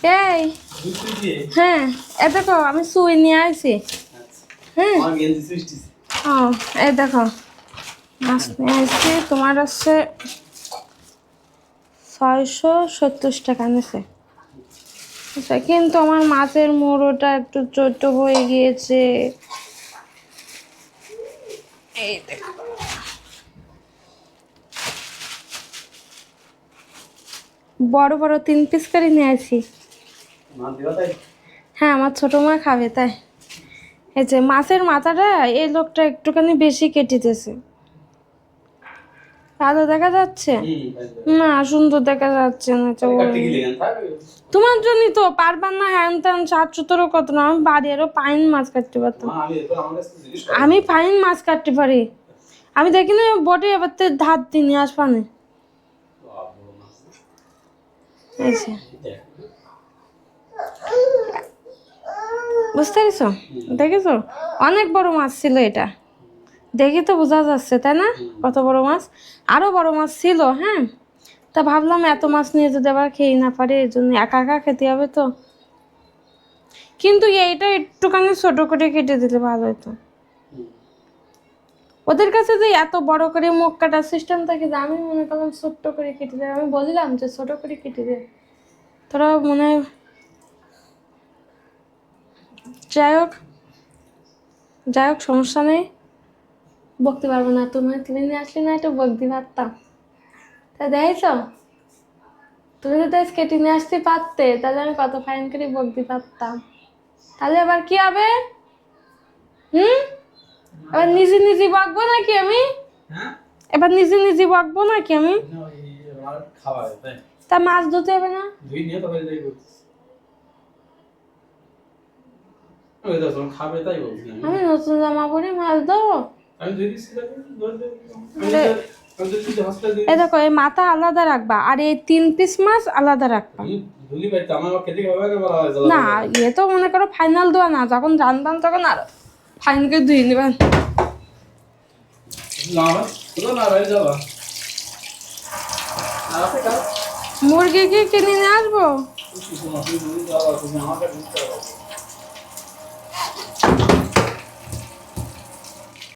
এই হ্যাঁ, এ দেখো আমি সুই নিয়ে আসি। হ্যাঁ ও এই দেখো মাছ নিয়ে আসছি, তোমার হচ্ছে 670 টাকা নিছে। আচ্ছা, কিন্তু আমার মাছের মুড়োটা একটু ছোট হয়ে গিয়েছে। এই দেখো বড় বড় 3 পিস করে নিয়ে আসি। হ্যাঁ, আমার ছোট মা খাবে তাই। এই যে মাছের মাথাটা এই লোকটা একটুখানি বেশি কেটে দিয়েছে। ভালো দেখা যাচ্ছে না, সুন্দর দেখা যাচ্ছে না তো। তোমার জন্যই তো পারবার না, হ্যান ত্যান 7-17 কত না, আমি বাড়ি আরো ফাইন মাছ কাটতে পারতাম। আমি ফাইন মাছ কাটতে পারি, আমি দেখি না বটে এবার ধার দিন আসবানে। বুঝতে পেরেছো? দেখেছো অনেক বড় মাছ ছিল এটা, দেখি তো বোঝা যাচ্ছে তাই না কত বড় মাছ। আরো বড় মাছ ছিল। হ্যাঁ, তা ভাবলাম এত মাছ নিয়ে যদি আবার খেয়ে না পারে, এই জন্য একা একা খেতে হবে তো। কিন্তু এইটা একটুখানি ছোট করে কেটে দিলে ভালো হতো। ওদের কাছে যে এত বড় করে মুখ কাটার সিস্টেম থাকে, যে আমি মনে করলাম ছোট্ট করে কেটে দেয়, আমি বললাম যে ছোট করে কেটে দে, তোরা মনে হয়। যাই হোক যাই হোক, সমস্যা নেই, বকতে পারবো না। তুমি নিয়ে আসলে না একটু বকতে পারতাম। তা দেখেছ, তুমি যদি কেটে নিয়ে আসতে পারতে তাহলে আমি কত ফাইন করে বকতে পারতাম। তাহলে এবার কি হবে? এবার নিজে নিজে বকবো নাকি আমি? এবার নিজে নিজে বকবো নাকি আমি? তা মাছ ধুতে হবে না? আমি নতুন জামা পরে মাছ ধোবো? এই দেখো, এই মাথা আলাদা রাখবা আর এই 3 পিস মাছ আলাদা রাখবা। না, ইয়ে তো মনে করো ফাইনাল ধোয়া না, যখন জানবান তখন আর ফাইন করে ধুয়ে নেবেন। মুরগি কি কিনে নিয়ে আসবো?